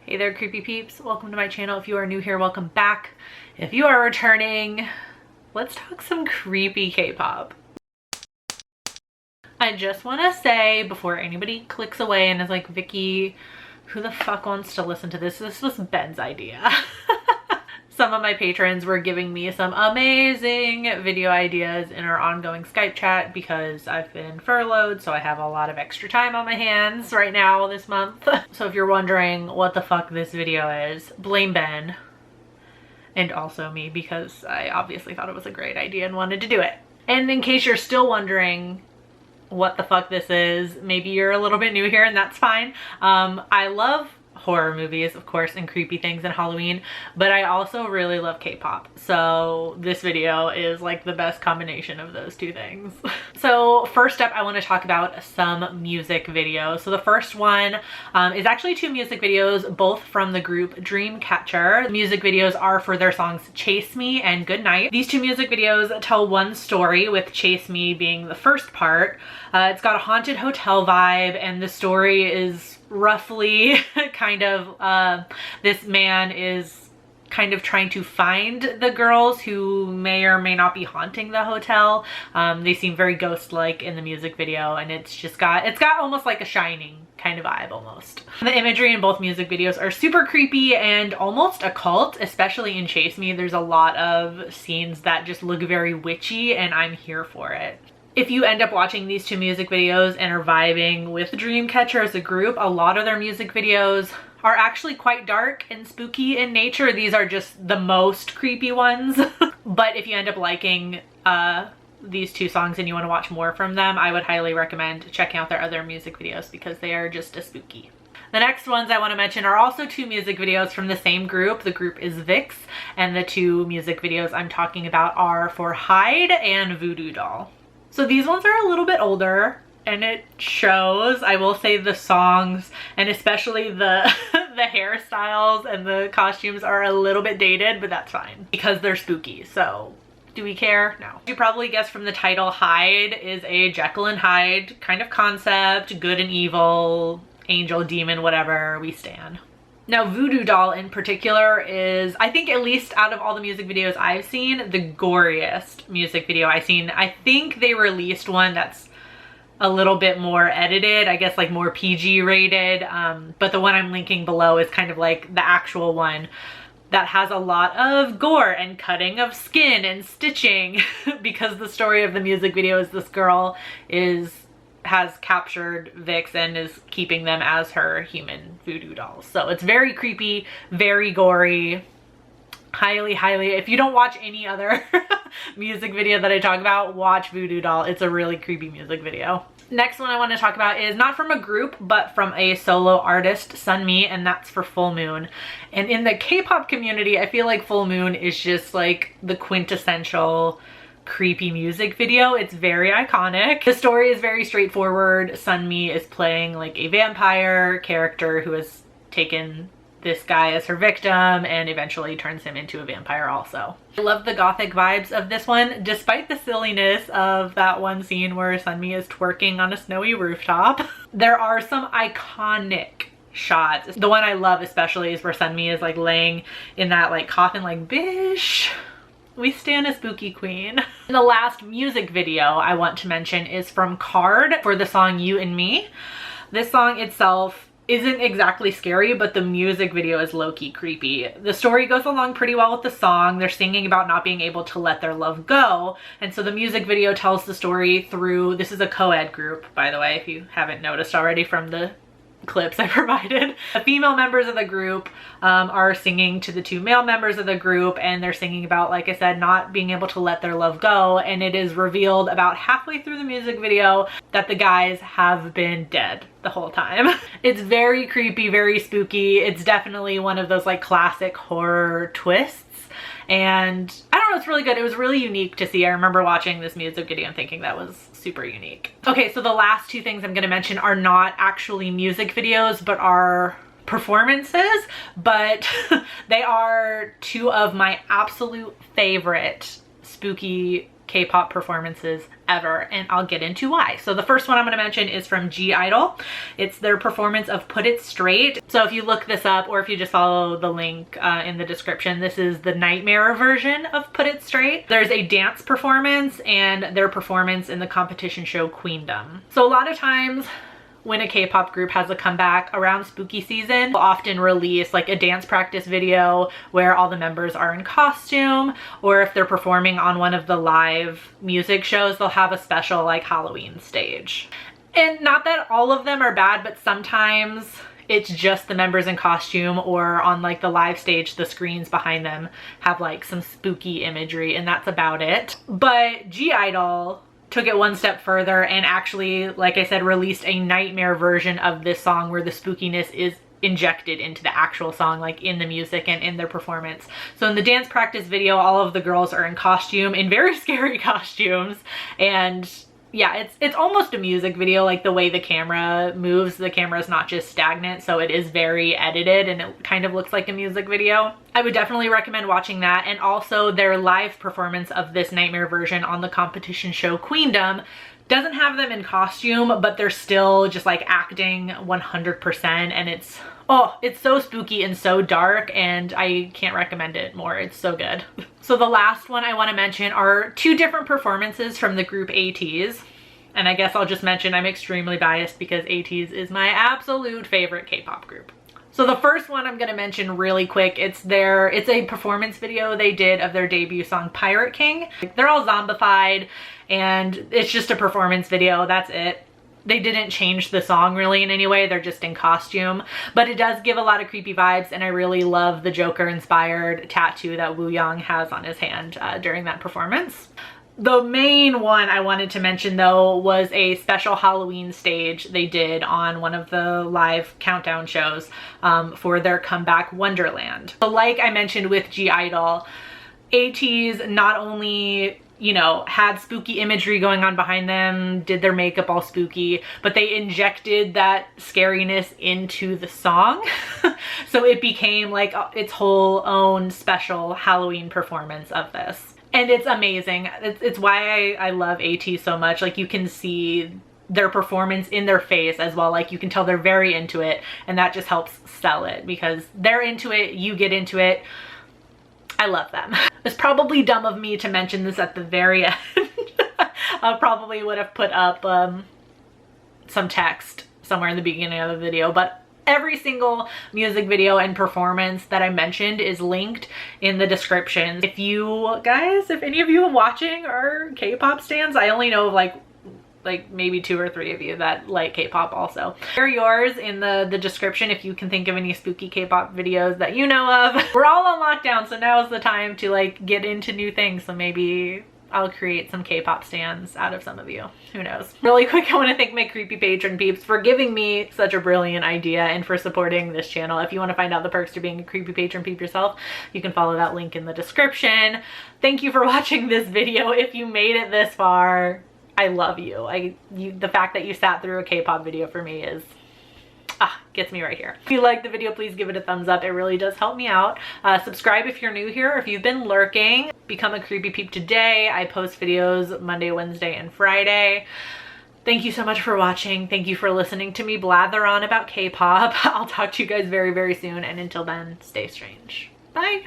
Hey there, creepy peeps. Welcome to my channel. If you are new here, welcome back. If you are returning, let's talk some creepy K-pop. I just want to say, before anybody clicks away and is like, Vicky, who the fuck wants to listen to this? This was Ben's idea. Some of my patrons were giving me some amazing video ideas in our ongoing Skype chat because I've been furloughed, so I have a lot of extra time on my hands right now this month. So if you're wondering what the fuck this video is, blame Ben and also me because I obviously thought it was a great idea and wanted to do it. And in case you're still wondering what the fuck this is, maybe you're a little bit new here and that's fine. I love horror movies, of course, and creepy things and Halloween, but I also really love K-pop. So this video is like the best combination of those two things. So first up, I want to talk about some music videos. So the first one is actually two music videos, both from the group DREAMCATCHER. The music videos are for their songs Chase Me and Goodnight. These two music videos tell one story, with Chase Me being the first part. It's got a haunted hotel vibe, and the story is roughly kind of this man is kind of trying to find the girls who may or may not be haunting the hotel. They seem very ghost-like in the music video, and it's got almost like a Shining kind of vibe almost. The imagery in both music videos are super creepy and almost occult, especially in Chase Me. There's a lot of scenes that just look very witchy, and I'm here for it. If you end up watching these two music videos and are vibing with DREAMCATCHER as a group, a lot of their music videos are actually quite dark and spooky in nature. These are just the most creepy ones. But if you end up liking these two songs and you want to watch more from them, I would highly recommend checking out their other music videos because they are just as spooky. The next ones I want to mention are also two music videos from the same group. The group is Vixx, and the two music videos I'm talking about are for Hyde and VooDoo Doll. So these ones are a little bit older and it shows. I will say the songs and especially the hairstyles and the costumes are a little bit dated, but that's fine because they're spooky. So do we care? No. You probably guessed from the title, Hyde is a Jekyll and Hyde kind of concept, good and evil, angel, demon, whatever, we stan. Now, VooDoo Doll in particular is, I think, at least out of all the music videos I've seen, the goriest music video I've seen. I think they released one that's a little bit more edited, I guess like more PG rated, but the one I'm linking below is kind of like the actual one that has a lot of gore and cutting of skin and stitching because the story of the music video is this girl has captured Vixx and is keeping them as her human voodoo dolls. So it's very creepy, very gory. Highly, if you don't watch any other music video that I talk about, watch VooDoo Doll. It's a really creepy music video. Next one I want to talk about is not from a group, but from a solo artist, Sunmi, and that's for Full Moon. And in the K-pop community, I feel like Full Moon is just like the quintessential creepy music video. It's very iconic. The story is very straightforward. Sunmi is playing like a vampire character who has taken this guy as her victim and eventually turns him into a vampire also. I love the gothic vibes of this one, despite the silliness of that one scene where Sunmi is twerking on a snowy rooftop. There are some iconic shots. The one I love especially is where Sunmi is like laying in that like coffin like, bish, we stan a spooky queen. The last music video I want to mention is from Card for the song You and Me. This song itself isn't exactly scary, but the music video is low-key creepy. The story goes along pretty well with the song. They're singing about not being able to let their love go. And so the music video tells the story through, this is a co-ed group, by the way, if you haven't noticed already from the clips I provided. The female members of the group are singing to the two male members of the group, and they're singing about, like I said, not being able to let their love go. And it is revealed about halfway through the music video that the guys have been dead the whole time. It's very creepy, very spooky. It's definitely one of those like classic horror twists. And I don't know, it's really good. It was really unique to see. I remember watching this music video and thinking that was super unique. Okay, so the last two things I'm gonna mention are not actually music videos, but are performances, but they are two of my absolute favorite spooky K-pop performances ever, and I'll get into why. So the first one I'm going to mention is from I-DLE. It's their performance of Put It Straight. So if you look this up, or if you just follow the link in the description, this is the Nightmare version of Put It Straight. There's a dance performance and their performance in the competition show Queendom. So a lot of times when a K-pop group has a comeback around spooky season, they'll often release like a dance practice video where all the members are in costume, or if they're performing on one of the live music shows, they'll have a special like Halloween stage. And not that all of them are bad, but sometimes it's just the members in costume, or on like the live stage, the screens behind them have like some spooky imagery, and that's about it. But I-DLE took it one step further and actually, like I said, released a Nightmare version of this song where the spookiness is injected into the actual song, like in the music and in their performance. So in the dance practice video, all of the girls are in costume, in very scary costumes, and yeah, it's almost a music video, like the way the camera moves. The camera is not just stagnant, so it is very edited and it kind of looks like a music video. I would definitely recommend watching that, and also their live performance of this Nightmare version on the competition show Queendom doesn't have them in costume, but they're still just like acting 100%, and it's so spooky and so dark, and I can't recommend it more. It's so good. So the last one I want to mention are two different performances from the group ATEEZ. And I guess I'll just mention I'm extremely biased because ATEEZ is my absolute favorite K-pop group. So the first one I'm going to mention really quick, it's a performance video they did of their debut song Pirate King. They're all zombified and it's just a performance video, that's it. They didn't change the song really in any way, they're just in costume. But it does give a lot of creepy vibes, and I really love the Joker inspired tattoo that Woo Young has on his hand during that performance. The main one I wanted to mention though was a special Halloween stage they did on one of the live countdown shows for their comeback Wonderland. So like I mentioned with I-DLE, ATEEZ not only, you know, had spooky imagery going on behind them, did their makeup all spooky, but they injected that scariness into the song. So it became like its whole own special Halloween performance of this. And it's amazing. It's why I love ATEEZ so much. Like, you can see their performance in their face as well. Like, you can tell they're very into it, and that just helps sell it because they're into it, you get into it. I love them. It's probably dumb of me to mention this at the very end. I probably would have put up some text somewhere in the beginning of the video, but every single music video and performance that I mentioned is linked in the description. If you guys, if any of you watching are K-pop stans, I only know of like maybe 2 or 3 of you that like K-pop also. Share yours in the description if you can think of any spooky K-pop videos that you know of. We're all on lockdown, so now is the time to like get into new things. So maybe I'll create some K-pop stans out of some of you. Who knows? Really quick, I want to thank my creepy patron peeps for giving me such a brilliant idea and for supporting this channel. If you want to find out the perks to being a creepy patron peep yourself, you can follow that link in the description. Thank you for watching this video. If you made it this far, I love you. The fact that you sat through a K-pop video for me is gets me right here. If you liked the video, please give it a thumbs up. It really does help me out. Subscribe if you're new here. If you've been lurking, become a creepy peep today. I post videos Monday, Wednesday, and Friday. Thank you so much for watching. Thank you for listening to me blather on about K-pop. I'll talk to you guys very, very soon. And until then, stay strange. Bye.